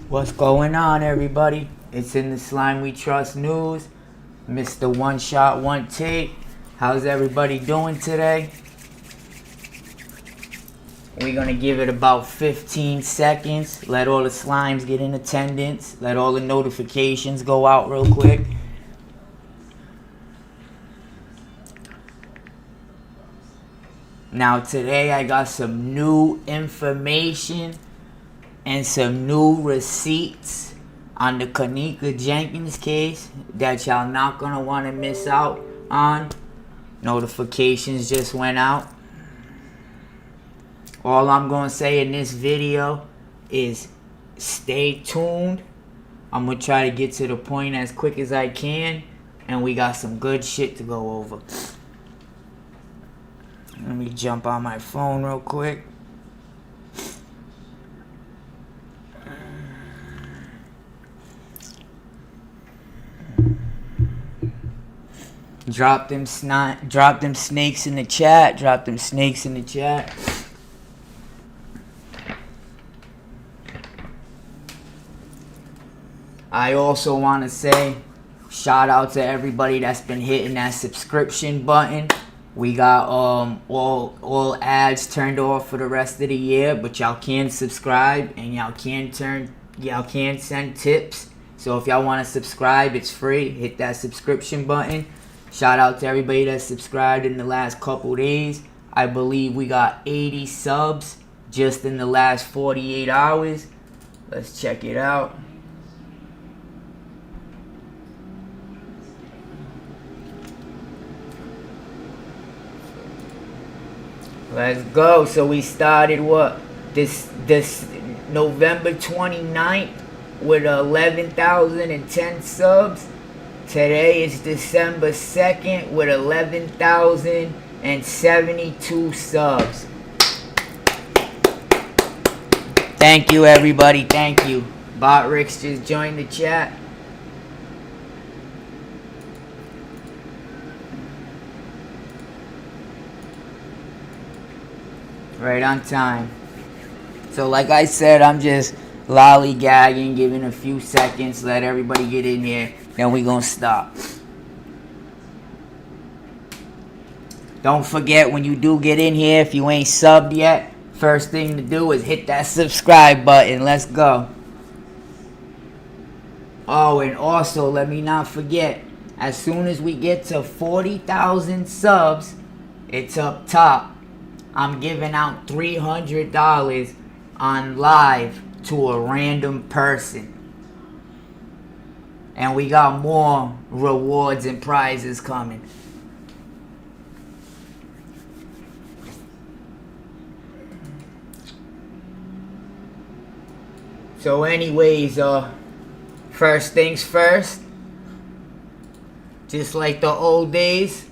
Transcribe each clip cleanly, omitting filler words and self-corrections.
What's going on, everybody? It's in the Slime We Trust news. Mr. One Shot, One Take. How's everybody doing today? We're going to give it about 15 seconds. Let all the slimes get in attendance. Let all the notifications go out real quick. Now today I got some new information and some new receipts on the Kenneka Jenkins case that y'all not gonna want to miss out on. Notifications just went out. All I'm gonna say in this video is stay tuned. I'm gonna try to get to the point as quick as I can, and we got some good shit to go over. Let me jump on my phone real quick. Drop them snakes in the chat. Drop them snakes in the chat. I also want to say shout out to everybody that's been hitting that subscription button. We got all ads turned off for the rest of the year, but y'all can subscribe and y'all can send tips. So if y'all want to subscribe, it's free. Hit that subscription button. Shout out to everybody that subscribed in the last couple days. I believe we got 80 subs just in the last 48 hours. Let's check it out. Let's go. So we started this November 29th with 11,010 subs. Today is December 2nd with 11,072 subs. Thank you, everybody. Thank you. Bot Ricks just joined the chat. Right on time. So like I said, I'm just lollygagging, giving a few seconds, let everybody get in here, then we gonna stop. Don't forget, when you do get in here, if you ain't subbed yet, first thing to do is hit that subscribe button. Let's go. Oh, and also, let me not forget, as soon as we get to 40,000 subs, it's up top. I'm giving out $300 on live to a random person. And we got more rewards and prizes coming. So anyways, first things first. Just like the old days.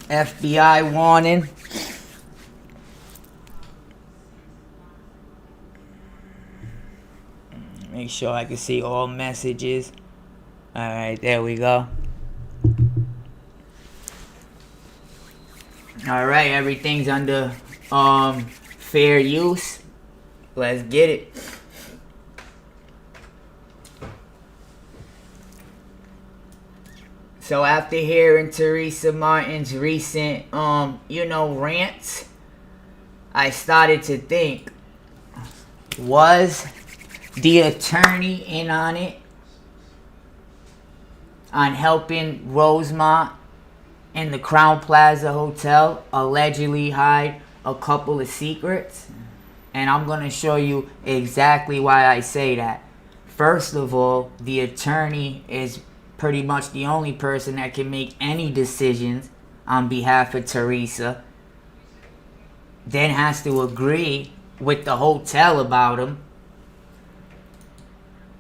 FBI warning. Make sure I can see all messages. Alright, there we go. Alright, everything's under fair use. Let's get it. So after hearing Teresa Martin's recent rants, I started to think, was the attorney in on it, on helping Rosemont in the Crowne Plaza Hotel allegedly hide a couple of secrets? And I'm going to show you exactly why I say that. First of all, the attorney is pretty much the only person that can make any decisions on behalf of Teresa. Then has to agree with the hotel about him.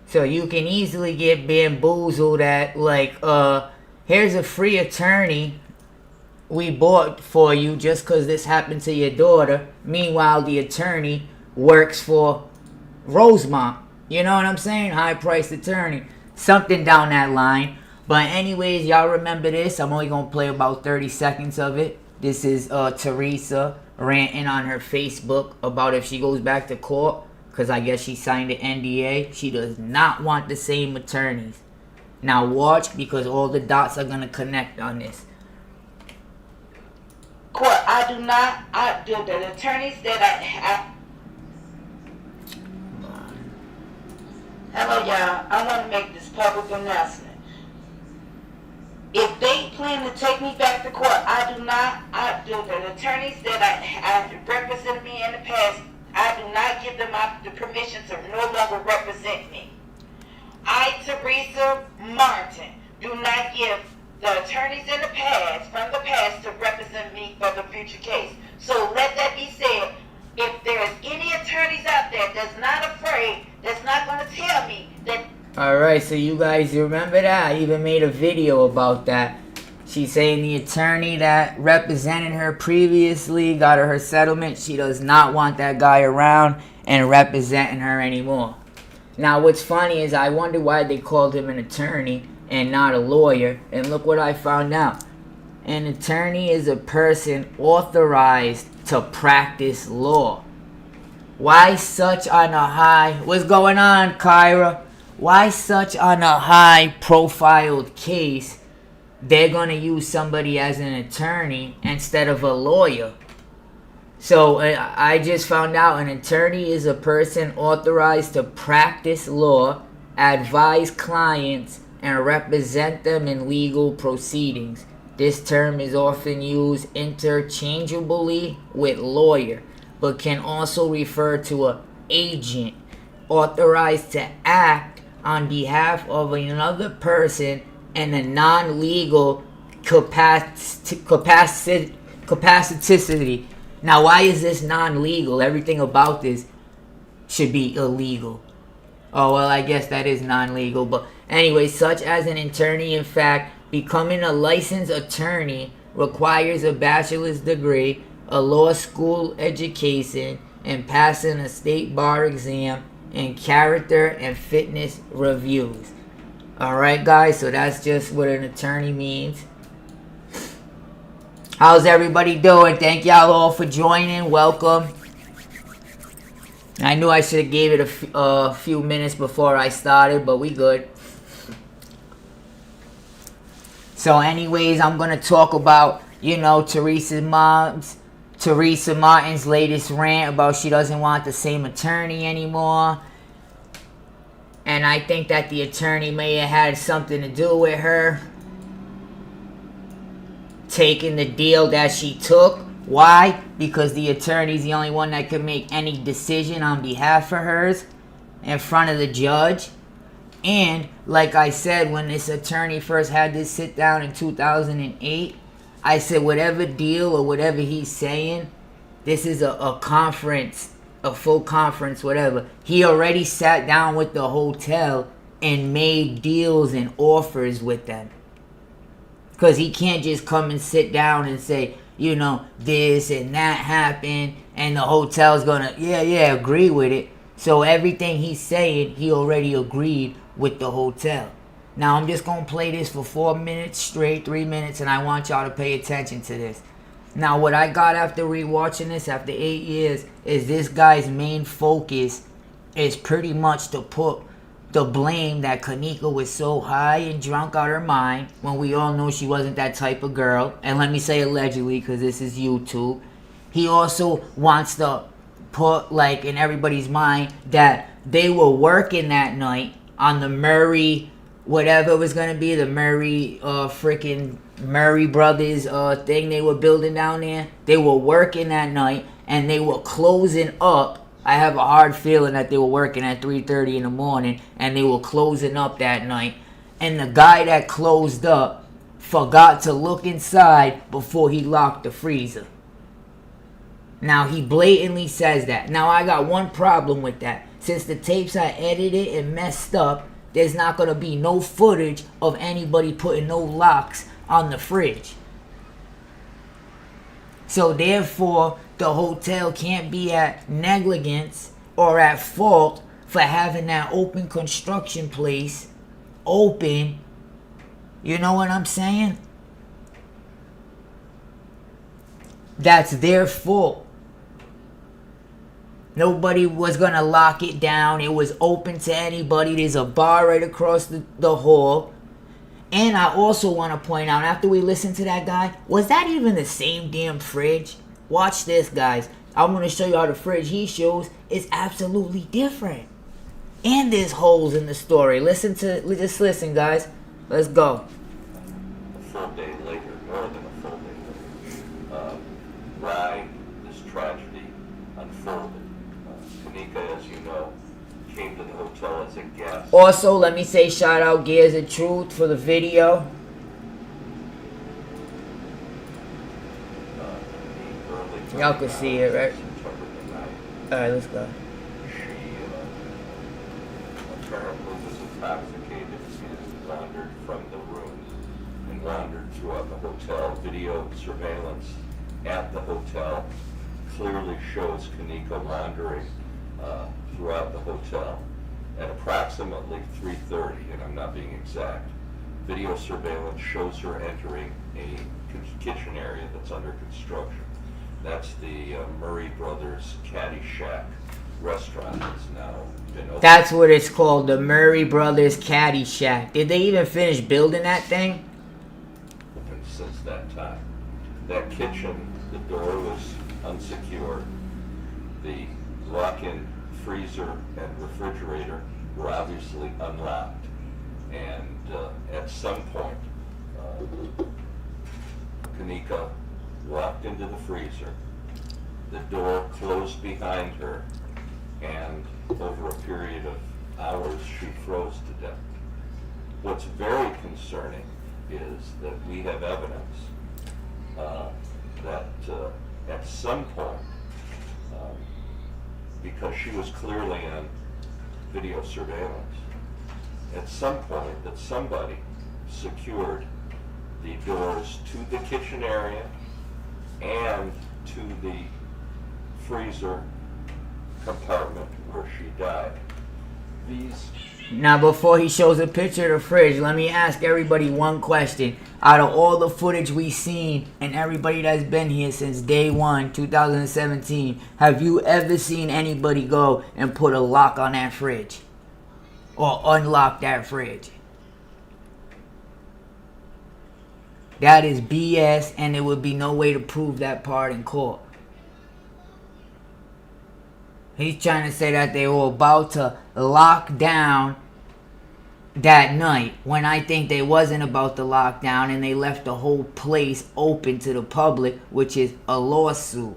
So you can easily get bamboozled at, like, here's a free attorney we bought for you just because this happened to your daughter. Meanwhile, the attorney works for Rosemont. You know what I'm saying? High-priced attorney. Something down that line. But anyways, y'all remember this. I'm only going to play about 30 seconds of it. This is Teresa ranting on her Facebook about if she goes back to court because I guess she signed an NDA. She does not want the same attorneys. Now watch, because all the dots are going to connect on this. Court, the attorneys that I have. Hello, y'all. I want to make this public announcement. If they plan to take me back to court, the attorneys that I represented me in the past, I do not give them the permission to no longer represent me. I, Teresa Martin, do not give the attorneys in the past, from the past, to represent me for the future case. So let that be said. If there's any attorneys out there that's not afraid, that's not going to tell me that... Alright, so you guys remember that? I even made a video about that. She's saying the attorney that represented her previously, got her settlement, she does not want that guy around and representing her anymore. Now what's funny is I wonder why they called him an attorney and not a lawyer, and look what I found out. An attorney is a person authorized to practice law. Why such on a high... What's going on, Kyra? Why such on a high profiled case they're going to use somebody as an attorney instead of a lawyer? So I just found out an attorney is a person authorized to practice law, advise clients, and represent them in legal proceedings. This term is often used interchangeably with lawyer, but can also refer to an agent authorized to act on behalf of another person in a non-legal capacity. Now, why is this non-legal? Everything about this should be illegal. Oh, well, I guess that is non-legal. But anyway, such as an attorney, in fact, becoming a licensed attorney requires a bachelor's degree, a law school education, and passing a state bar exam and character and fitness reviews. Alright, guys, so that's just what an attorney means. How's everybody doing? Thank y'all all for joining. Welcome. I knew I should have gave it a few minutes before I started, but we good. So anyways, I'm going to talk about, Teresa Martin's latest rant about she doesn't want the same attorney anymore. And I think that the attorney may have had something to do with her taking the deal that she took. Why? Because the attorney's the only one that can make any decision on behalf of hers in front of the judge. And like I said, when this attorney first had this sit down in 2008, I said whatever deal or whatever he's saying, this is a conference, a full conference, whatever. He already sat down with the hotel and made deals and offers with them. Because he can't just come and sit down and say, this and that happened, and the hotel's gonna, agree with it. So everything he's saying, he already agreed with the hotel. Now I'm just gonna play this for 4 minutes straight, 3 minutes, and I want y'all to pay attention to this. Now what I got after rewatching this after 8 years is this guy's main focus is pretty much to put the blame that Kenneka was so high and drunk out her mind, when we all know she wasn't that type of girl. And let me say allegedly, because this is YouTube. He also wants to put in everybody's mind that they were working that night on the Murray, whatever it was going to be, the Murray freaking Murray Brothers thing they were building down there. They were working that night and they were closing up. I have a hard feeling that they were working at 3:30 in the morning and they were closing up that night. And the guy that closed up forgot to look inside before he locked the freezer. Now, he blatantly says that. Now, I got one problem with that. Since the tapes are edited and messed up, there's not going to be no footage of anybody putting no locks on the fridge. So, therefore, the hotel can't be at negligence or at fault for having that open construction place open. You know what I'm saying? That's their fault. Nobody was gonna lock it down. It was open to anybody. There's a bar right across the hall. And I also want to point out, after we listened to that guy, was that even the same damn fridge? Watch this, guys. I'm going to show you how the fridge he shows is absolutely different. And there's holes in the story. Just listen, guys. Let's go. A full day later, more than a full day later, why this tragedy unfolded. Kenneka, as you know, came to the hotel as a guest. Also, let me say shout out Gears of Truth for the video. Y'all can see it, right? Alright, let's go. She apparently was intoxicated and wandered from the room and wandered throughout the hotel. Video surveillance at the hotel clearly shows Kenneka wandering throughout the hotel. At approximately 3:30, and I'm not being exact, video surveillance shows her entering a kitchen area that's under construction. That's the Murray Brothers Caddy Shack restaurant that's now been opened. That's what it's called, the Murray Brothers Caddy Shack. Did they even finish building that thing? And since that time, that kitchen, the door was unsecured. The lock-in freezer and refrigerator were obviously unlocked. And at some point, Kenneka walked into the freezer, the door closed behind her, and over a period of hours she froze to death. What's very concerning is that we have evidence that at some point, because she was clearly on video surveillance, at some point that somebody secured the doors to the kitchen area and to the freezer compartment where she died. Now, before he shows a picture of the fridge, let me ask everybody one question. Out of all the footage we've seen and everybody that's been here since day one, 2017, have you ever seen anybody go and put a lock on that fridge? Or unlock that fridge? That is BS, and there would be no way to prove that part in court. He's trying to say that they were about to lock down that night, when I think they wasn't about to lock down, and they left the whole place open to the public, which is a lawsuit.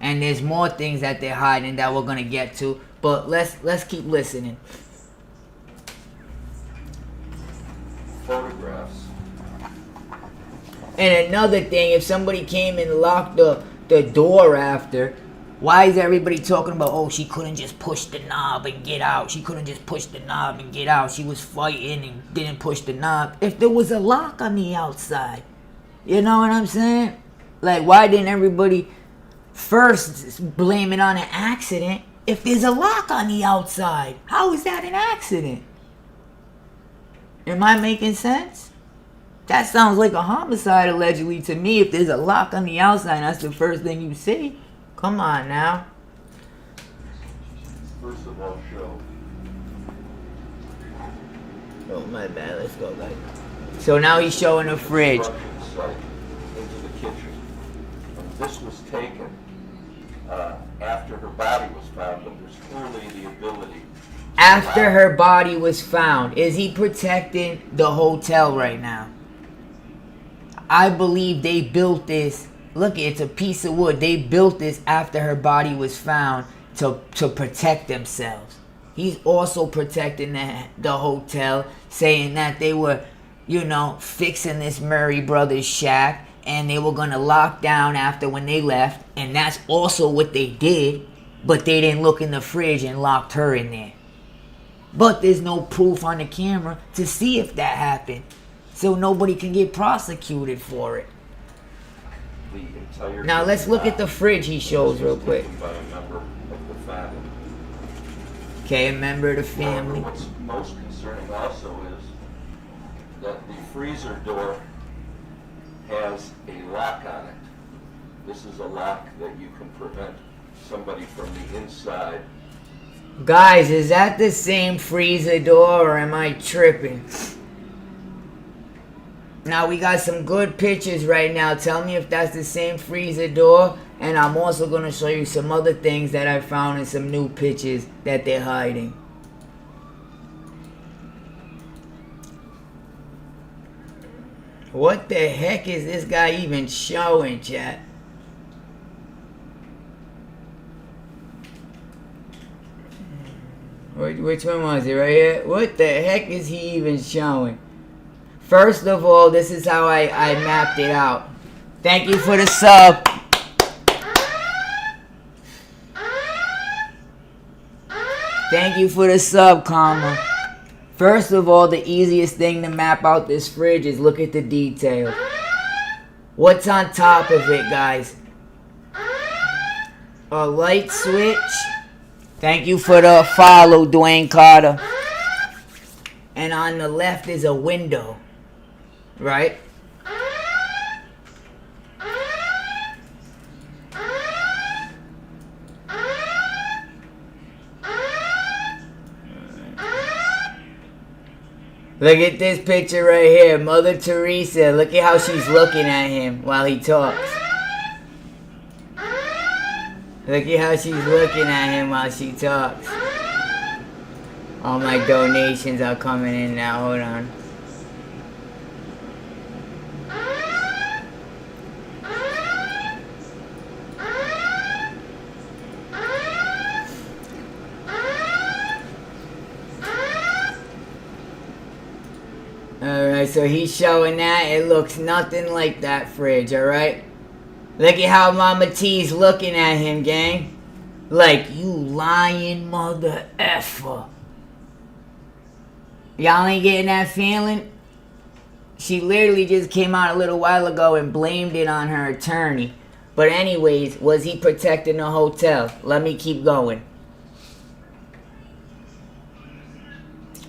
And there's more things that they're hiding that we're gonna get to, but let's keep listening. Photographs. And another thing, if somebody came and locked the door after, why is everybody talking about, oh, she couldn't just push the knob and get out? She couldn't just push the knob and get out. She was fighting and didn't push the knob. If there was a lock on the outside, you know what I'm saying? Like, why didn't everybody first blame it on an accident if there's a lock on the outside? How is that an accident? Am I making sense? That sounds like a homicide, allegedly, to me. If there's a lock on the outside, that's the first thing you see. Come on now. First of all, show. Oh, my bad. Let's go, guys. So now he's showing a fridge. Site into the kitchen. This was taken after her body was found, but there's clearly the ability. After her body was found, is he protecting the hotel right now? I believe they built this. Look, it's a piece of wood. They built this after her body was found to protect themselves. He's also protecting the hotel, saying that they were, fixing this Murray Brothers shack, and they were going to lock down after when they left, and that's also what they did, but they didn't look in the fridge and locked her in there. But there's no proof on the camera to see if that happened, so nobody can get prosecuted for it. Now let's look at the fridge he shows real quick. Okay, a member of the family. What's most concerning also is that the freezer door has a lock on it. This is a lock that you can prevent somebody from the inside. Guys, is that the same freezer door or am I tripping? Now we got some good pictures right now. Tell me if that's the same freezer door. And I'm also going to show you some other things that I found in some new pictures that they're hiding. What the heck is this guy even showing, chat? Which one was it? Right here? What the heck is he even showing? First of all, this is how I mapped it out. Thank you for the sub. Thank you for the sub, Karma. First of all, the easiest thing to map out this fridge is look at the detail. What's on top of it, guys? A light switch. Thank you for the follow, Dwayne Carter. And on the left is a window. Right? Look at this picture right here. Mother Teresa. Look at how she's looking at him while he talks. Look at how she's looking at him while she talks. All my donations are coming in now. Hold on. Alright, so he's showing that. It looks nothing like that fridge, alright? Look at how Mama T's looking at him, gang. Like, you lying mother effer. Y'all ain't getting that feeling? She literally just came out a little while ago and blamed it on her attorney. But anyways, was he protecting the hotel? Let me keep going.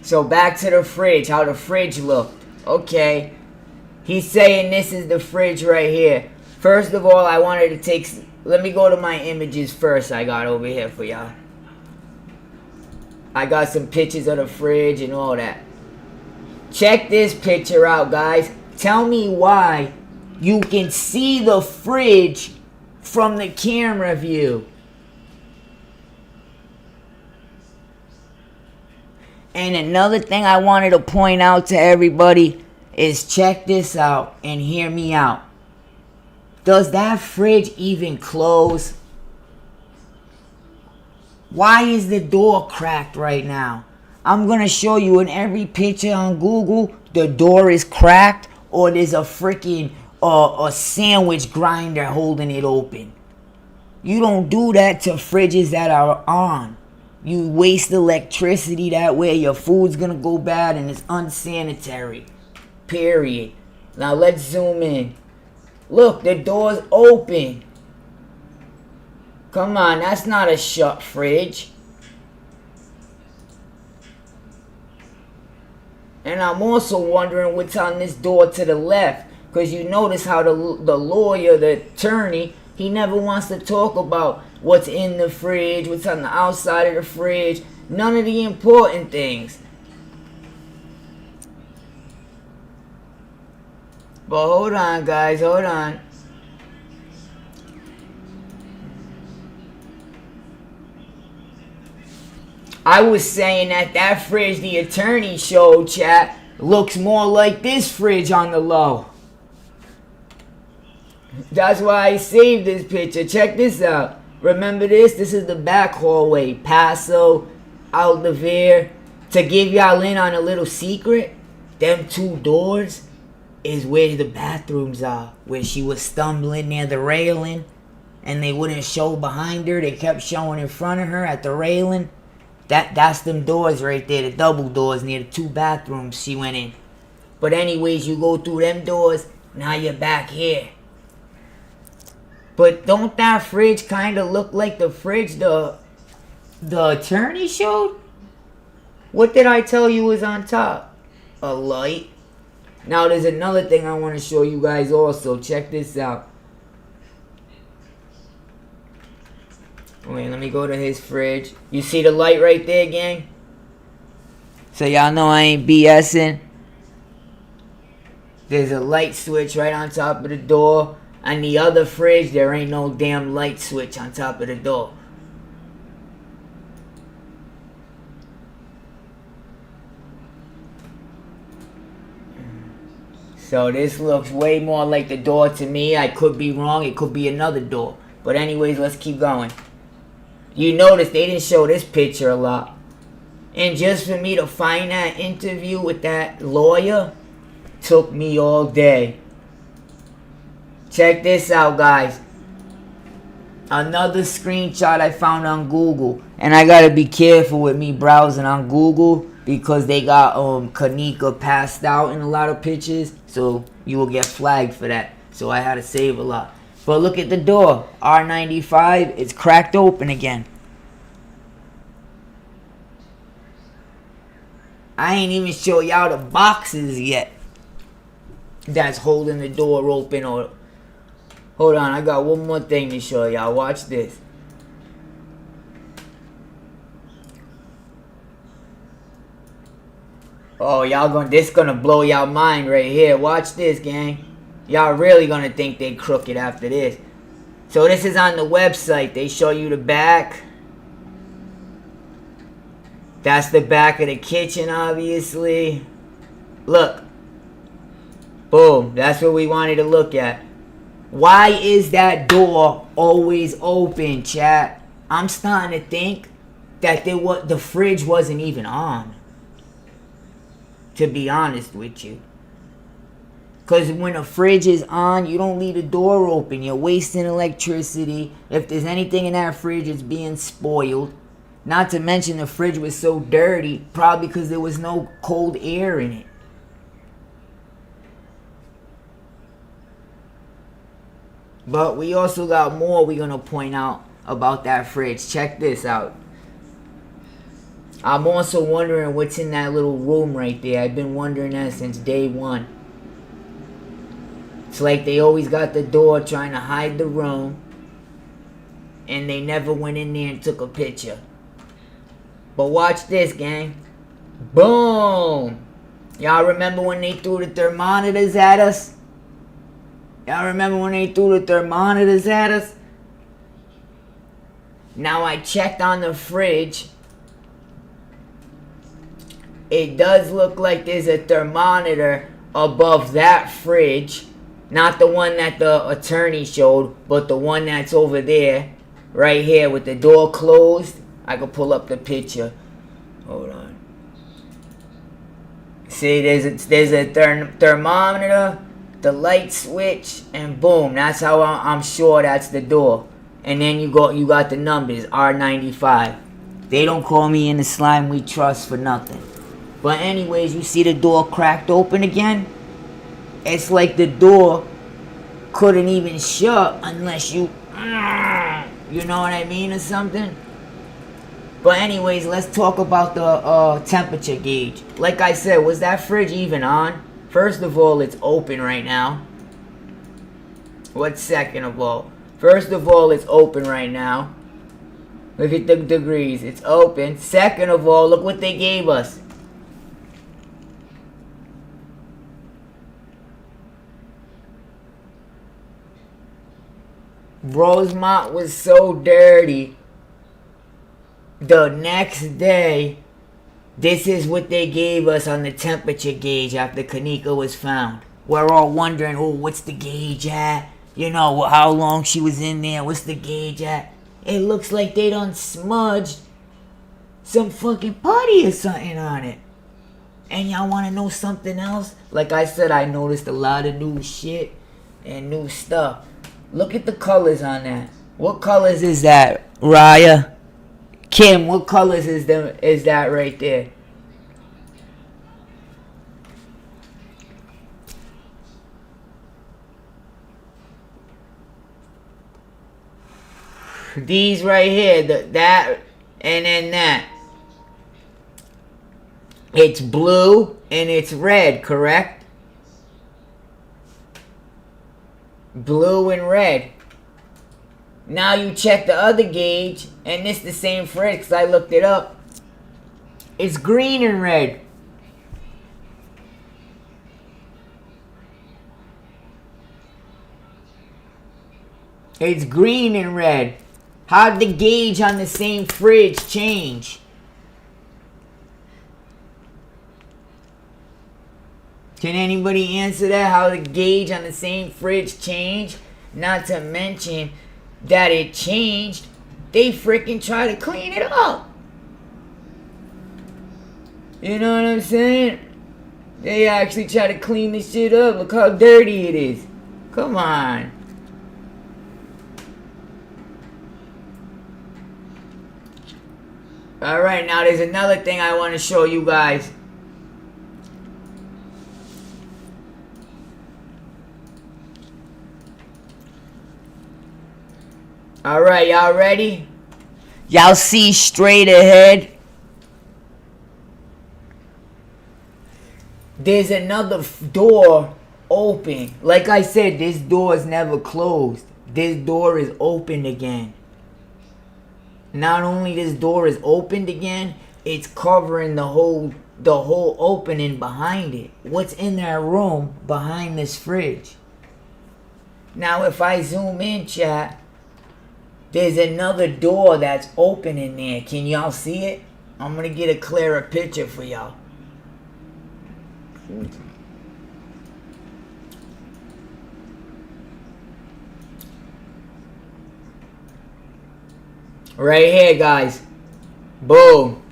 So back to the fridge, how the fridge looked. Okay. He's saying this is the fridge right here. First of all, I wanted to take... Let me go to my images first I got over here for y'all. I got some pictures of the fridge and all that. Check this picture out, guys. Tell me why you can see the fridge from the camera view. And another thing I wanted to point out to everybody is check this out and hear me out. Does that fridge even close? Why is the door cracked right now? I'm going to show you in every picture on Google, the door is cracked or there's a freaking a sandwich grinder holding it open. You don't do that to fridges that are on. You waste electricity that way. Your food's going to go bad and it's unsanitary. Period. Now let's zoom in. Look, the door's open. Come on, that's not a shut fridge. And I'm also wondering what's on this door to the left. Because you notice how the lawyer, the attorney, he never wants to talk about what's in the fridge, what's on the outside of the fridge. None of the important things. But hold on, guys, hold on. I was saying that fridge the attorney showed, chat, looks more like this fridge on the low. That's why I saved this picture. Check this out. Remember this? This is the back hallway. Paso, Aldevere. To give y'all in on a little secret, them two doors is where the bathrooms are. Where she was stumbling near the railing and they wouldn't show behind her. They kept showing in front of her at the railing. That's them doors right there, the double doors near the two bathrooms she went in. But anyways, you go through them doors, now you're back here. But don't that fridge kind of look like the fridge the attorney showed? What did I tell you was on top? A light. Now there's another thing I want to show you guys also. Check this out. Wait, let me go to his fridge. You see the light right there, gang? So y'all know I ain't BSing. There's a light switch right on top of the door. On the other fridge, there ain't no damn light switch on top of the door. So this looks way more like the door to me. I could be wrong. It could be another door. But anyways, let's keep going. You notice they didn't show this picture a lot. And just for me to find that interview with that lawyer took me all day. Check this out, guys. Another screenshot I found on Google. And I gotta be careful with me browsing on Google because they got Kenneka passed out in a lot of pictures. So you will get flagged for that. So I had to save a lot. But look at the door. R95. It's cracked open again. I ain't even show y'all the boxes yet that's holding the door open. Or hold on, I got one more thing to show y'all. Watch this. Oh, this gonna blow y'all mind right here. Watch this, gang. Y'all really gonna think they crooked after this. So this is on the website. They show you the back. That's the back of the kitchen, obviously. Look. Boom. That's what we wanted to look at. Why is that door always open, chat? I'm starting to think that the fridge wasn't even on. To be honest with you. Because when a fridge is on, you don't leave the door open. You're wasting electricity. If there's anything in that fridge, it's being spoiled. Not to mention the fridge was so dirty, probably because there was no cold air in it. But we also got more we're going to point out about that fridge. Check this out. I'm also wondering what's in that little room right there. I've been wondering that since day one. It's like they always got the door trying to hide the room. And they never went in there and took a picture. But watch this, gang. Boom! Y'all remember when they threw the thermometers at us? Y'all remember when they threw the thermometers at us? Now I checked on the fridge. It does look like there's a thermometer above that fridge. Not the one that the attorney showed, but the one that's over there. Right here with the door closed. I can pull up the picture. Hold on. See, there's a thermometer, the light switch, and boom. That's how I'm sure that's the door. And then you got the numbers, R95. They don't call me in the slime we trust for nothing. But anyways, you see the door cracked open again? It's like the door couldn't even shut unless you know what I mean or something? But anyways, let's talk about the temperature gauge. Like I said, was that fridge even on? First of all, it's open right now. What's second of all? First of all, it's open right now. Look at the degrees. It's open. Second of all, look what they gave us. Rosemont was so dirty. The next day, this is what they gave us on the temperature gauge after Kenneka was found. We're all wondering, oh, what's the gauge at? You know, how long she was in there. What's the gauge at? It looks like they done smudged some fucking putty or something on it. And y'all want to know something else? Like I said, I noticed a lot of new shit and new stuff. Look at the colors on that. What colors is that, Raya? Kim, what colors is that right there? These right here, that and then that. It's blue and it's red, correct? Blue and red. Now you check the other gauge, and it's the same fridge because I looked it up. It's green and red. It's green and red. How'd the gauge on the same fridge change? Can anybody answer that? How the gauge on the same fridge changed? Not to mention that it changed. They freaking try to clean it up. You know what I'm saying? They actually try to clean this shit up. Look how dirty it is. Come on. Alright, now there's another thing I want to show you guys. Alright, y'all ready? Y'all see straight ahead? There's another door open. Like I said, this door is never closed. This door is open again. Not only this door is opened again, it's covering the whole opening behind it. What's in that room behind this fridge? Now if I zoom in, chat, there's another door that's open in there. Can y'all see it? I'm gonna get a clearer picture for y'all. Right here, guys. Boom.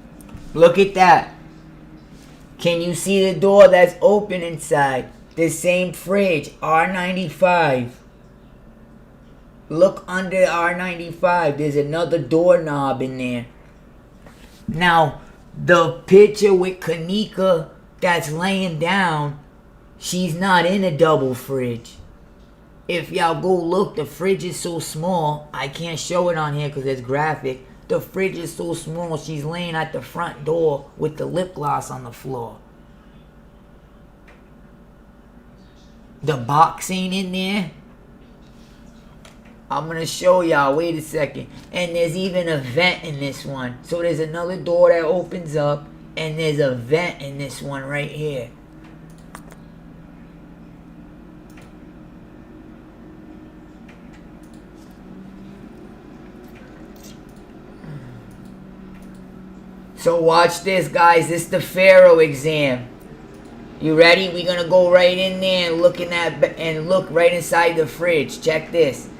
Look at that. Can you see the door that's open inside? The same fridge, R95. Look under R95. There's another doorknob in there. Now, the picture with Kenneka that's laying down, she's not in a double fridge. If y'all go look, the fridge is so small, I can't show it on here because it's graphic. The fridge is so small, she's laying at the front door with the lip gloss on the floor. The box ain't in there. I'm gonna show y'all, wait a second. And there's even a vent in this one. So there's another door that opens up, and there's a vent in this one right here. So watch this, guys. This is the Pharaoh exam. You ready? We're gonna go right in there and look right inside the fridge. Check this.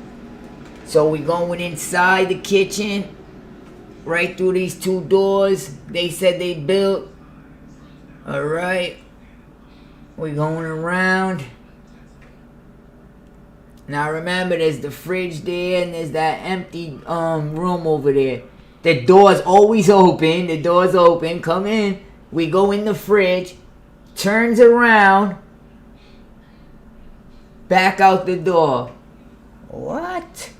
So we're going inside the kitchen, right through these two doors they said they built. Alright. We're going around. Now remember, there's the fridge there and there's that empty room over there. The door's always open. The door's open. Come in. We go in the fridge. Turns around. Back out the door. What?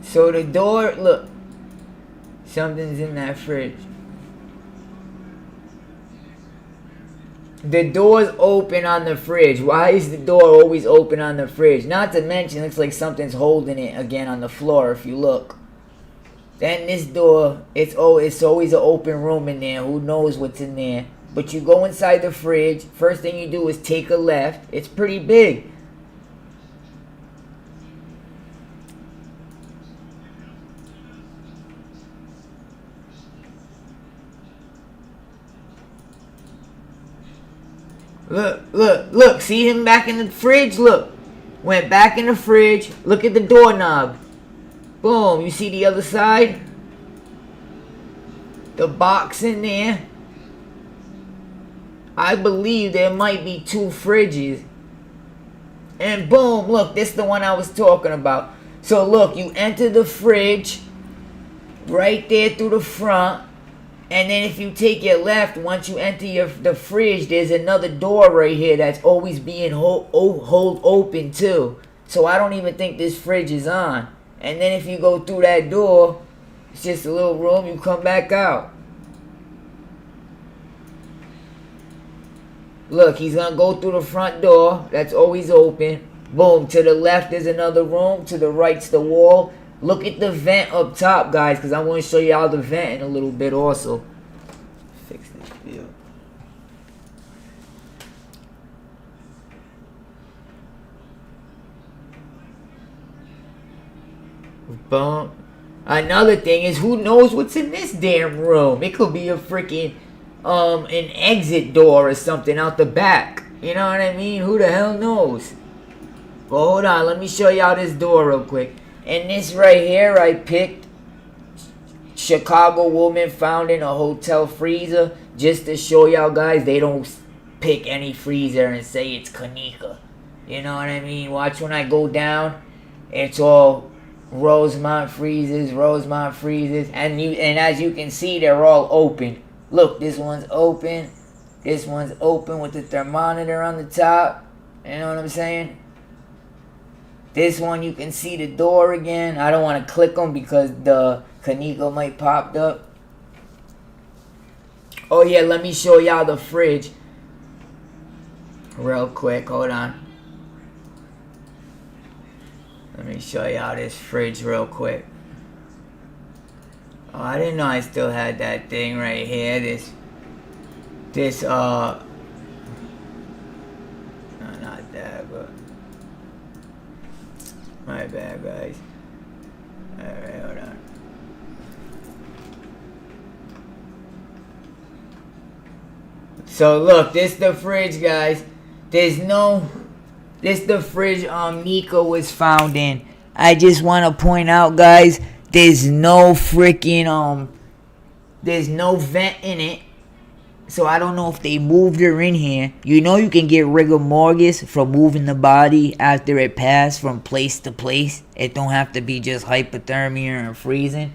So the door, look. Something's in that fridge. The door's open on the fridge. Why is the door always open on the fridge? Not to mention, it looks like something's holding it again on the floor if you look. Then this door, it's always an open room in there. Who knows what's in there? But you go inside the fridge. First thing you do is take a left. It's pretty big. Look, see him back in the fridge? Look. Went back in the fridge. Look at the doorknob. Boom, you see the other side? The box in there. I believe there might be two fridges. And boom, look, this is the one I was talking about. So look, you enter the fridge right there through the front. And then if you take your left, once you enter the fridge, there's another door right here that's always being hold open too. So I don't even think this fridge is on. And then if you go through that door, it's just a little room, you come back out. Look, he's gonna go through the front door, that's always open. Boom. To the left is another room. To the right's the wall. Look at the vent up top, guys, because I want to show y'all the vent in a little bit also. Fix this field. Boom. Another thing is, who knows what's in this damn room? It could be a freaking an exit door or something out the back. You know what I mean? Who the hell knows? But hold on, let me show y'all this door real quick. And this right here, I picked Chicago woman found in a hotel freezer, just to show y'all guys they don't pick any freezer and say it's Kenneka. You know what I mean? Watch when I go down, it's all Rosemont freezers, and as you can see, they're all open. Look, this one's open. This one's open with the thermometer on the top. You know what I'm saying? This one, you can see the door again. I don't want to click them because the Kenneka might pop up. Oh yeah, let me show y'all the fridge real quick. Hold on. Let me show y'all this fridge real quick. Oh, I didn't know I still had that thing right here. This no, not that, but my bad, guys. Alright, hold on. So look, this the fridge, guys. This the fridge Nika was found in. I just want to point out, guys, there's no freaking there's no vent in it. So I don't know if they moved her in here. You know you can get rigor mortis from moving the body after it passed from place to place. It don't have to be just hypothermia and freezing.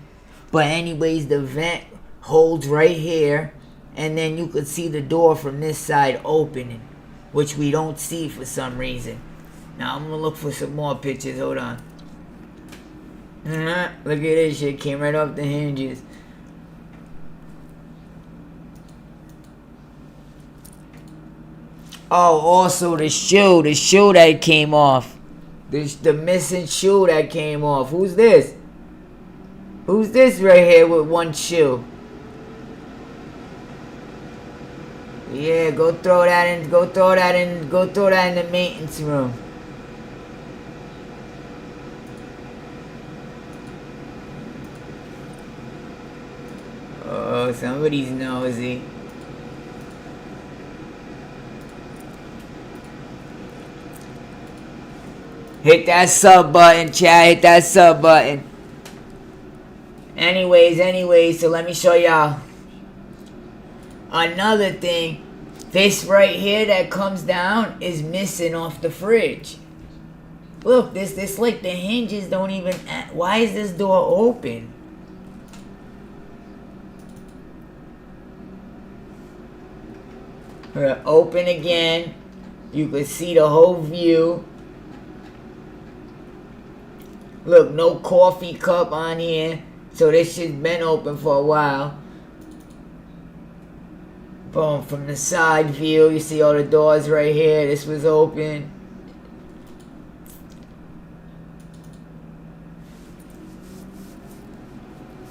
But anyways, the vent holds right here. And then you could see the door from this side opening, which we don't see for some reason. Now I'm going to look for some more pictures. Hold on. Look at this shit. Came right off the hinges. Oh, also the shoe that came off. The missing shoe that came off. Who's this? Who's this right here with one shoe? Yeah, go throw that in the maintenance room. Oh, somebody's nosy. Hit that sub button, chat. Hit that sub button. Anyways, so let me show y'all another thing. This right here that comes down is missing off the fridge. Look, this like the hinges don't even. Why is this door open? Open again. You can see the whole view. Look, no coffee cup on here. So this shit's been open for a while. Boom, from the side view, you see all the doors right here. This was open.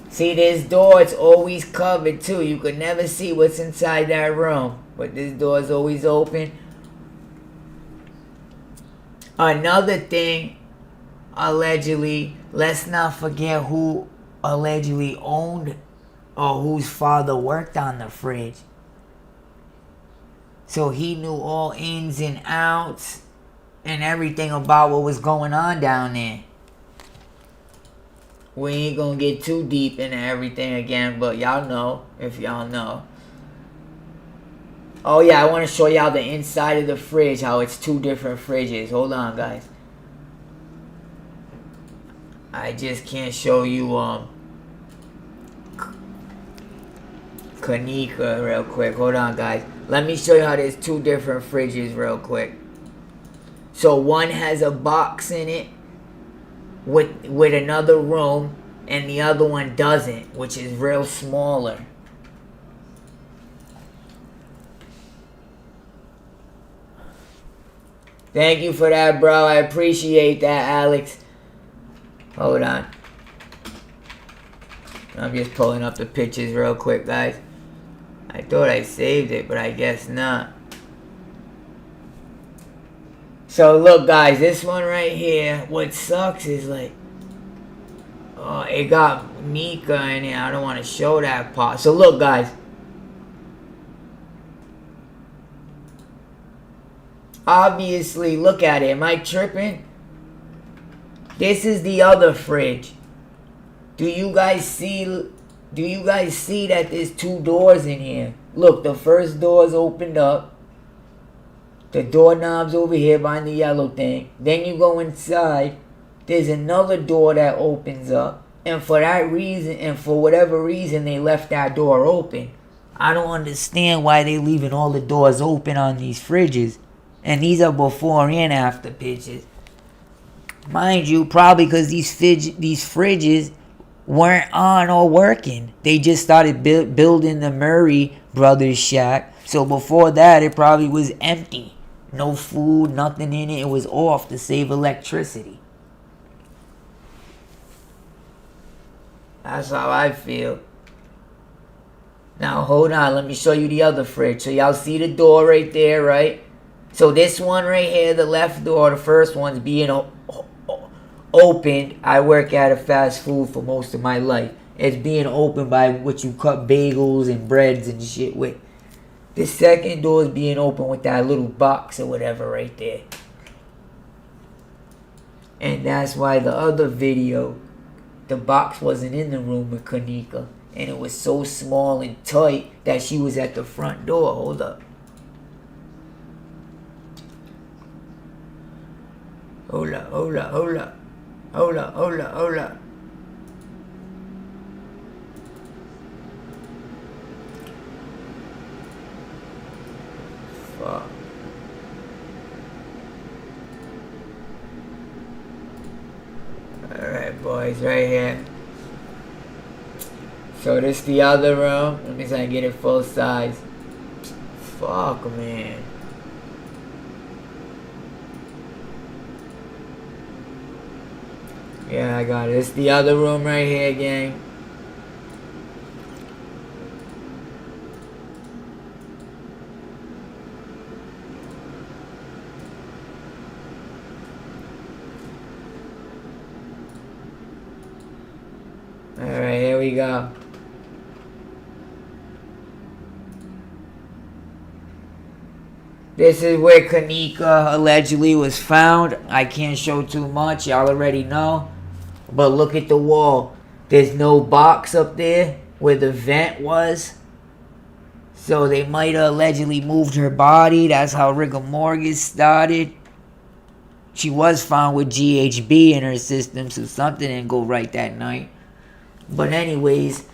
See, this door, it's always covered too. You could never see what's inside that room. But this door is always open. Another thing, allegedly, let's not forget who allegedly owned or whose father worked on the fridge. So he knew all ins and outs and everything about what was going on down there. We ain't gonna get too deep into everything again, but y'all know, if y'all know. Oh yeah, I want to show y'all the inside of the fridge, how it's two different fridges. Hold on, guys. I just can't show you Kenneka real quick. Hold on, guys. Let me show you how there's two different fridges real quick. So one has a box in it with another room, and the other one doesn't, which is real smaller. Thank you for that, bro. I appreciate that, Alex. Hold on. I'm just pulling up the pictures real quick, guys. I thought I saved it, but I guess not. So look, guys, this one right here, what sucks is like, it got Nika in it. I don't want to show that part. So look, guys. Obviously, look at it. Am I tripping? This is the other fridge. Do you guys see that there's 2 doors in here? Look, the first door's opened up. The doorknob's over here behind the yellow thing. Then you go inside. There's another door that opens up. And for that reason, and for whatever reason, they left that door open. I don't understand why they leaving all the doors open on these fridges. And these are before and after pictures. Mind you, probably because these fridges weren't on or working. They just started building the Murray Brothers shack. So before that, it probably was empty. No food, nothing in it. It was off to save electricity. That's how I feel. Now, hold on. Let me show you the other fridge. So y'all see the door right there, right? So this one right here, the left door, the first one's being opened. I work at a fast food for most of my life. It's being opened by what you cut bagels and breads and shit with. The second door is being opened with that little box or whatever right there. And that's why the other video, the box wasn't in the room with Kenneka. And it was so small and tight that she was at the front door. Hold up. Hold up, hold up, hold up. Hold up, hold up, hold up. Fuck. Alright, boys, right here. So this the other room. Let me see if I can get it full size. Fuck, man. Yeah, I got it. It's the other room right here, gang. Alright, here we go. This is where Kenneka allegedly was found. I can't show too much. Y'all already know. But look at the wall. There's no box up there where the vent was. So they might have allegedly moved her body. That's how rigor mortis started. She was found with GHB in her system, so something didn't go right that night. But anyways,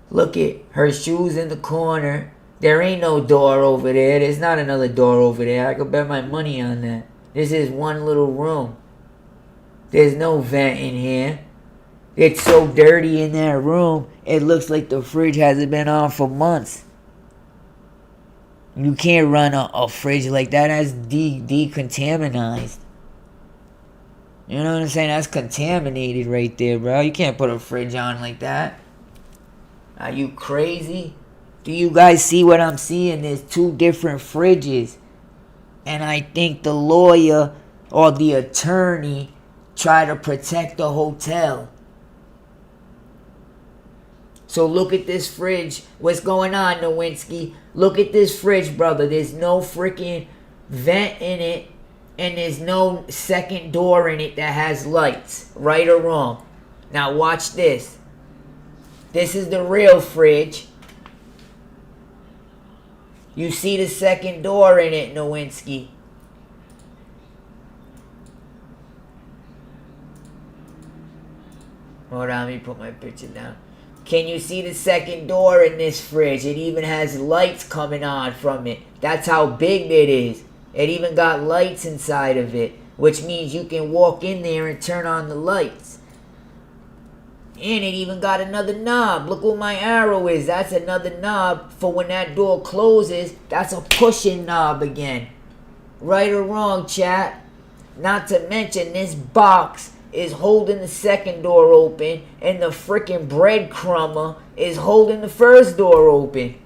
look at her shoes in the corner. There ain't no door over there. There's not another door over there. I could bet my money on that. This is one little room. There's no vent in here. It's so dirty in that room, it looks like the fridge hasn't been on for months. You can't run a fridge like that. That's decontaminated. You know what I'm saying? That's contaminated right there, bro. You can't put a fridge on like that. Are you crazy? Do you guys see what I'm seeing? There's 2 different fridges. And I think the lawyer or the attorney try to protect the hotel. So look at this fridge. What's going on, Nowinski? Look at this fridge, brother. There's no freaking vent in it. And there's no second door in it that has lights. Right or wrong? Now watch this. This is the real fridge. You see the second door in it, Nowinski. Hold on, let me put my picture down. Can you see the second door in this fridge? It even has lights coming on from it. That's how big it is. It even got lights inside of it, which means you can walk in there and turn on the lights. And it even got another knob. Look what my arrow is. That's another knob for when that door closes. That's a pushing knob again. Right or wrong, chat. Not to mention this box is holding the second door open and the freaking breadcrumber is holding the first door open.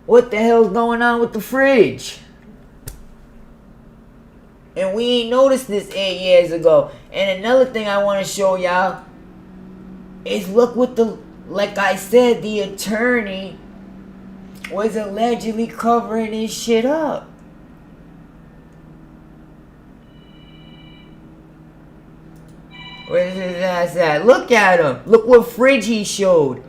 What the hell's going on with the fridge? And we ain't noticed this 8 years ago. And another thing I want to show y'all is look what the, like I said, the attorney was allegedly covering this shit up. Where's his ass at? Look at him. Look what fridge he showed.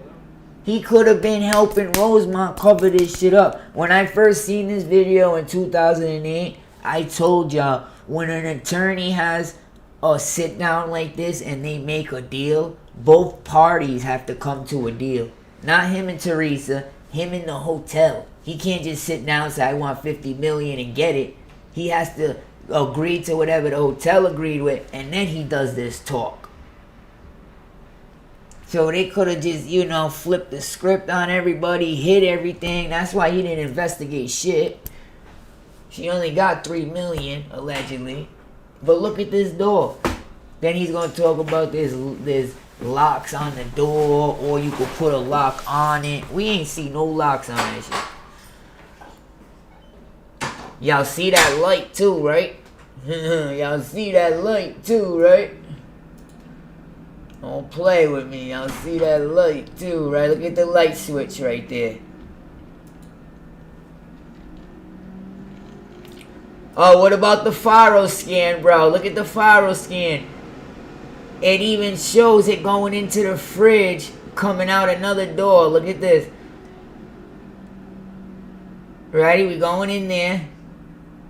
He could have been helping Rosemont cover this shit up. When I first seen this video in 2008, I told y'all, when an attorney has a sit down like this and they make a deal, both parties have to come to a deal. Not him and Teresa, him in the hotel. He can't just sit down and say, I want 50 million and get it. He has to agree to whatever the hotel agreed with, and then he does this talk. So they could have just, you know, flipped the script on everybody, hid everything. That's why he didn't investigate shit. She only got 3 million, allegedly. But look at this door. Then he's going to talk about there's locks on the door, or you could put a lock on it. We ain't see no locks on that shit. Y'all see that light too, right? Y'all see that light too, right? Don't play with me. Y'all see that light too, right? Look at the light switch right there. Oh, what about the Faro scan, bro? Look at the Faro scan. It even shows it going into the fridge, coming out another door. Look at this. Ready? We going in there.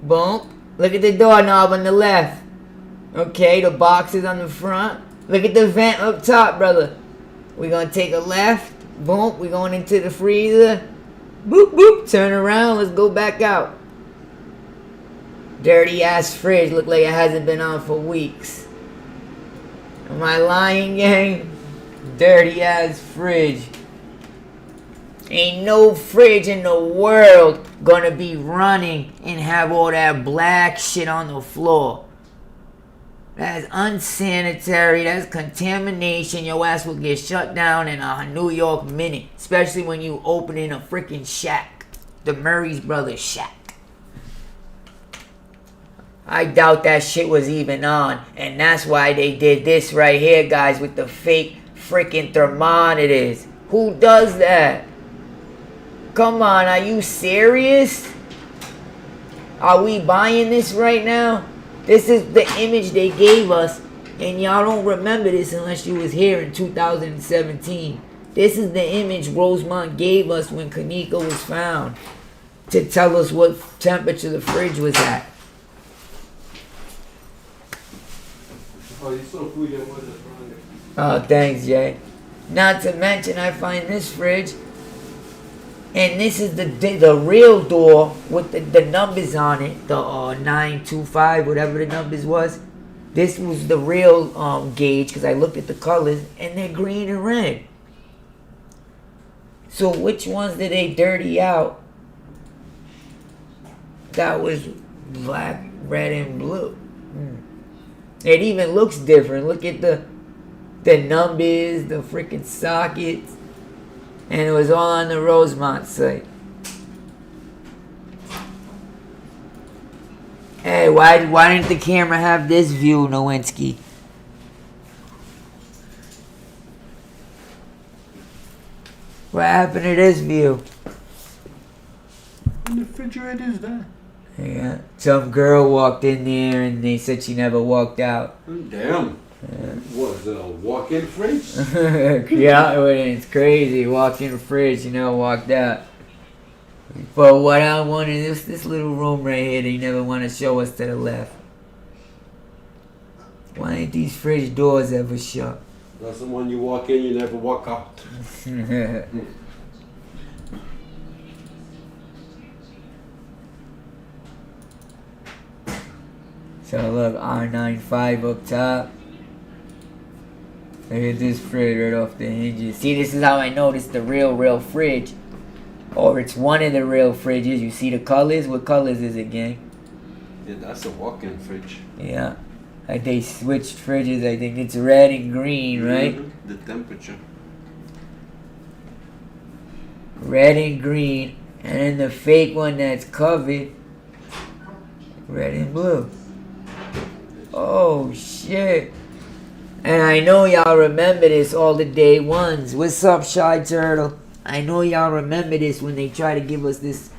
Boom. Look at the doorknob on the left. Okay, the box is on the front. Look at the vent up top, brother. We're going to take a left. Boom. We're going into the freezer. Boop, boop. Turn around. Let's go back out. Dirty ass fridge. Look like it hasn't been on for weeks. Am I lying, gang? Dirty ass fridge. Ain't no fridge in the world gonna be running and have all that black shit on the floor. That's unsanitary. That's contamination. Your ass will get shut down in a New York minute. Especially when you opening a freaking shack. The Murray's Brothers shack. I doubt that shit was even on. And that's why they did this right here, guys, with the fake freaking thermometers. Who does that? Come on, are you serious? Are we buying this right now? This is the image they gave us, and y'all don't remember this unless you was here in 2017. This is the image Rosemont gave us when Kenneka was found to tell us what temperature the fridge was at. Oh, you saw food that wasn't wrong. Oh, thanks, Jay. Not to mention, I find this fridge, and this is the real door with the numbers on it, the 925, whatever the numbers was. This was the real gauge, because I looked at the colors, and they're green and red. So which ones did they dirty out? That was black, red, and blue. It even looks different. Look at the numbers, the freaking sockets. And it was all on the Rosemont site. Hey, why didn't the camera have this view, Nowinski? What happened to this view? And the refrigerator is there. Yeah, some girl walked in there and they said she never walked out. Damn. What is it, a walk-in fridge? Yeah, it's crazy. Walked in the fridge, walked out. But what I wanted is this little room right here they never want to show us to the left. Why ain't these fridge doors ever shut? That's the one you walk in, you never walk out. So look, R95 up top. Look at this fridge right off the hinges. See, this is how I know this is the real fridge. Or it's one of the real fridges. You see the colors? What colors is it, gang? Yeah, that's a walk-in fridge. Yeah. Like they switched fridges. I think it's red and green, right? The temperature. Red and green. And then the fake one that's covered, red and blue. Oh, shit. And I know y'all remember this, all the day ones. What's up, Shy Turtle? I know y'all remember this when they tried to give us this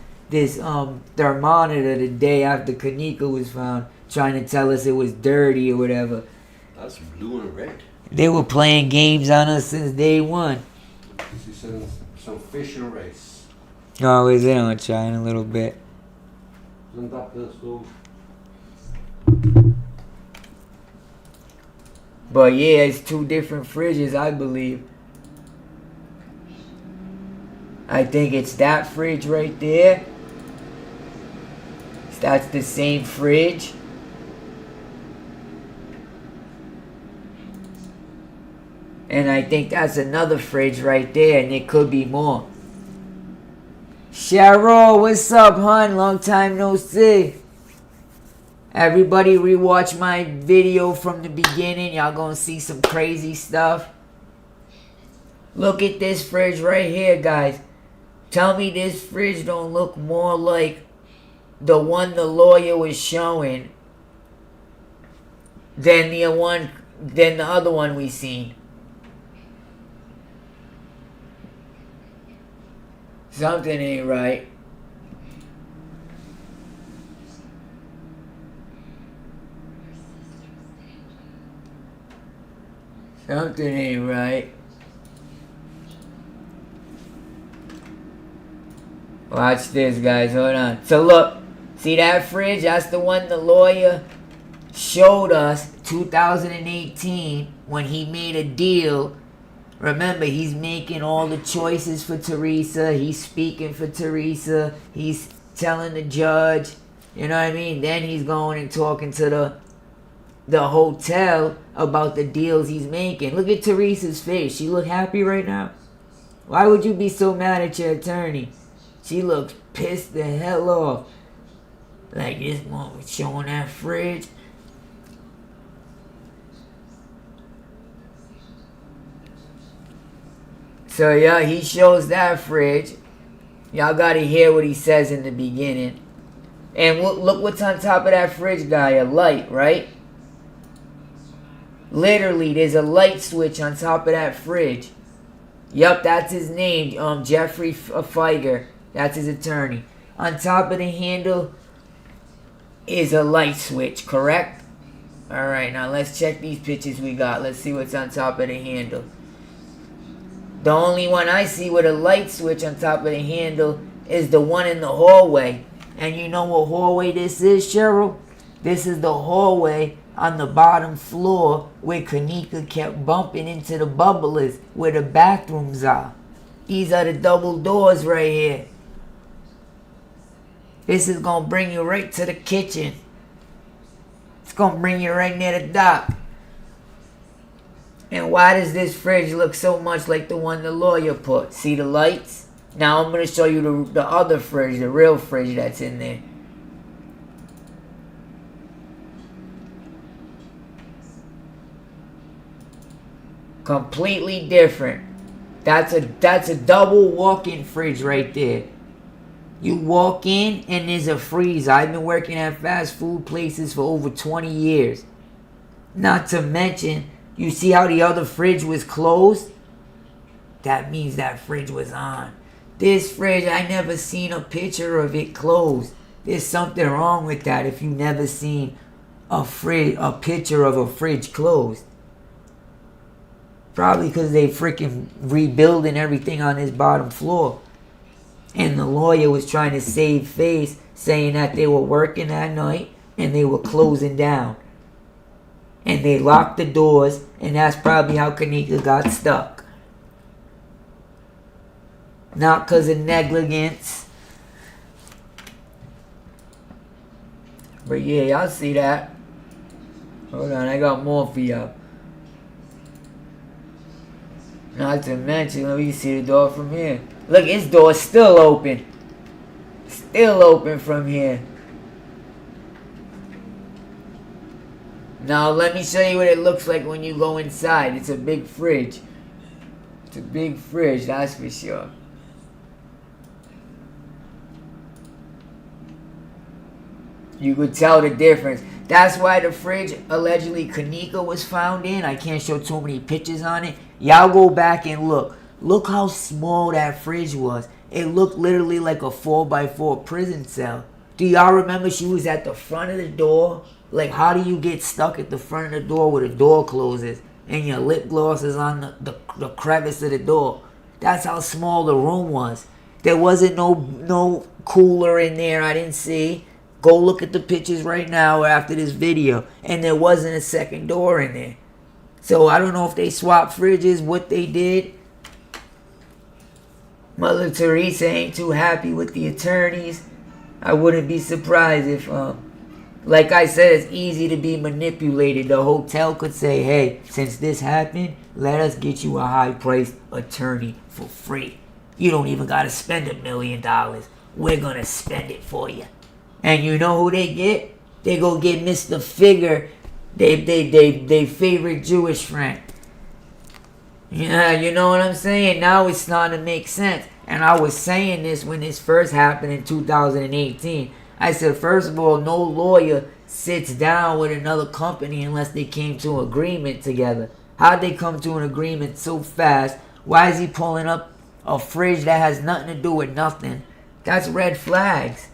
thermometer the day after Kenneka was found, trying to tell us it was dirty or whatever. That's blue and red. They were playing games on us since day one. See some fish and rice. Oh, is it? I'm trying a little bit. On top of the stove. But yeah, it's two different fridges, I believe. I think it's that fridge right there. That's the same fridge. And I think that's another fridge right there, and there could be more. Cheryl, what's up, hon? Long time no see. Everybody rewatch my video from the beginning. Y'all gonna see some crazy stuff. Look at this fridge right here, guys. Tell me this fridge don't look more like the one the lawyer was showing than the other one we seen. Something ain't right. Something ain't right. Watch this, guys. Hold on. So look, see that fridge? That's the one the lawyer showed us 2018 when he made a deal. Remember, he's making all the choices for Teresa. He's speaking for Teresa. He's telling the judge. You know what I mean? Then he's going and talking to the hotel about the deals he's making. Look at Teresa's face. She look happy right now. Why would you be so mad at your attorney? She looks pissed the hell off. Like this one was showing that fridge. So yeah, he shows that fridge. Y'all gotta hear what he says in the beginning. And look what's on top of that fridge, guy. A light, right? Literally, there's a light switch on top of that fridge. Yup, that's his name. Jeffrey Feiger. That's his attorney. On top of the handle is a light switch, correct? Alright, now let's check these pictures we got. Let's see what's on top of the handle. The only one I see with a light switch on top of the handle is the one in the hallway. And you know what hallway this is, Cheryl? This is the hallway on the bottom floor where Kenneka kept bumping into the bubblers where the bathrooms are. These are the double doors right here. This is going to bring you right to the kitchen. It's going to bring you right near the dock. And why does this fridge look so much like the one the lawyer put? See the lights? Now I'm going to show you the other fridge, the real fridge that's in there. Completely different. That's a double walk-in fridge right there. You walk in and there's a freezer. I've been working at fast food places for over 20 years. Not to mention, you see how the other fridge was closed? That means that fridge was on. This fridge, I never seen a picture of it closed. There's something wrong with that if you never seen a picture of a fridge closed. Probably because they freaking rebuilding everything on this bottom floor. And the lawyer was trying to save face, saying that they were working that night and they were closing down. And they locked the doors, and that's probably how Kenneka got stuck. Not because of negligence. But yeah, y'all see that. Hold on, I got more for y'all. Not to mention, let me see the door from here. Look, his door's still open. Still open from here. Now let me show you what it looks like when you go inside. It's a big fridge. It's a big fridge, that's for sure. You could tell the difference. That's why the fridge allegedly Kenneka was found in. I can't show too many pictures on it. Y'all go back and look. Look how small that fridge was. It looked literally like a 4x4 prison cell. Do y'all remember she was at the front of the door? Like, how do you get stuck at the front of the door where the door closes and your lip gloss is on the crevice of the door? That's how small the room was. There wasn't no cooler in there. I didn't see. Go look at the pictures right now after this video. And there wasn't a second door in there. So I don't know if they swapped fridges, what they did. Mother Teresa ain't too happy with the attorneys. I wouldn't be surprised if, like I said, it's easy to be manipulated. The hotel could say, hey, since this happened, let us get you a high-priced attorney for free. You don't even got to spend $1 million. We're going to spend it for you. And you know who they get? They go get Mr. Figure, they favorite Jewish friend. Yeah, you know what I'm saying? Now it's starting to make sense. And I was saying this when this first happened in 2018. I said, first of all, no lawyer sits down with another company unless they came to an agreement together. How'd they come to an agreement so fast? Why is he pulling up a fridge that has nothing to do with nothing? That's red flags.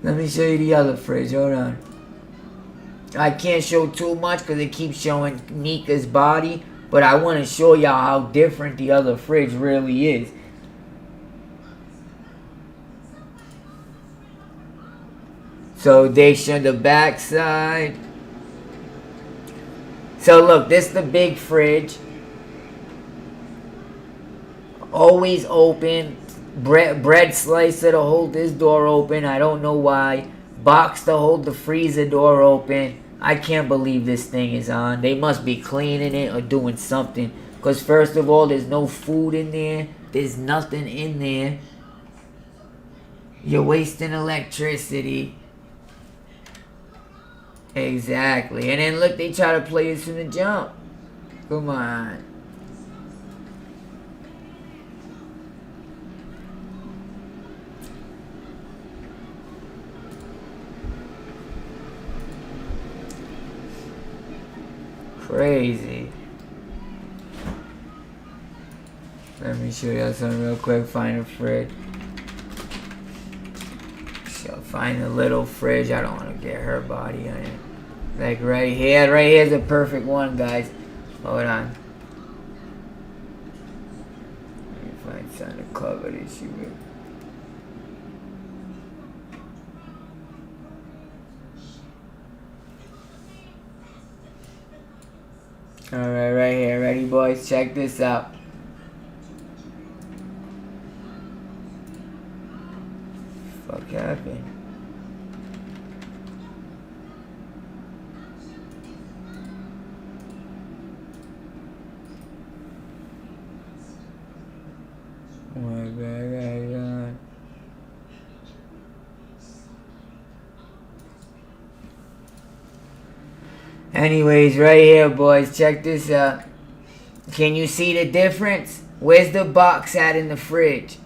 Let me show you the other fridge. Hold on. I can't show too much because it keeps showing Nika's body. But I want to show y'all how different the other fridge really is. So they show the back side. So look, this is the big fridge. Always open. Bread slicer to hold this door open. I don't know why. Box to hold the freezer door open. I can't believe this thing is on. They must be cleaning it or doing something. Because first of all, there's no food in there. There's nothing in there. You're wasting electricity. Exactly. And then look, they try to play this from the jump. Come on. Crazy. Let me show you something real quick. Find a fridge. So find a little fridge. I don't want to get her body on it. Like right here. Right here's a perfect one, guys. Hold on. Let me find something to cover this shit with. Alright, right here. Ready, boys? Check this out. Fuck happened? Oh my God. Anyways, right here, boys. Check this out. Can you see the difference? Where's the box at in the fridge?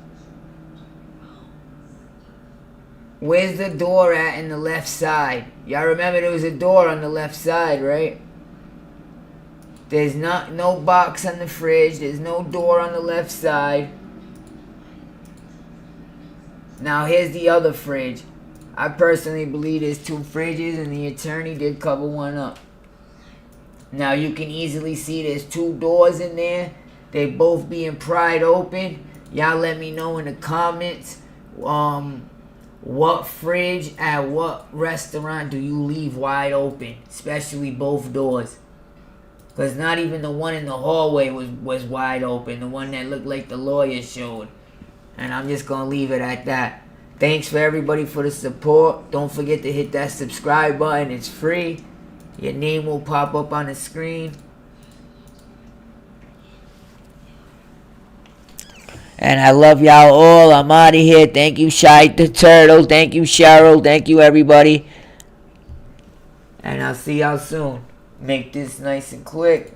Where's the door at in the left side? Y'all remember there was a door on the left side, right? There's no box on the fridge. There's no door on the left side. Now here's the other fridge. I personally believe there's two fridges and the attorney did cover one up. Now you can easily see there's two doors in there. They both being pried open. Y'all let me know in the comments what fridge at what restaurant do you leave wide open, especially both doors. Because not even the one in the hallway was wide open. The one that looked like the lawyer showed. And I'm just going to leave it at that. Thanks for everybody for the support. Don't forget to hit that subscribe button. It's free. Your name will pop up on the screen. And I love y'all all. I'm out of here. Thank you, Shy the Turtle. Thank you, Cheryl. Thank you, everybody. And I'll see y'all soon. Make this nice and quick.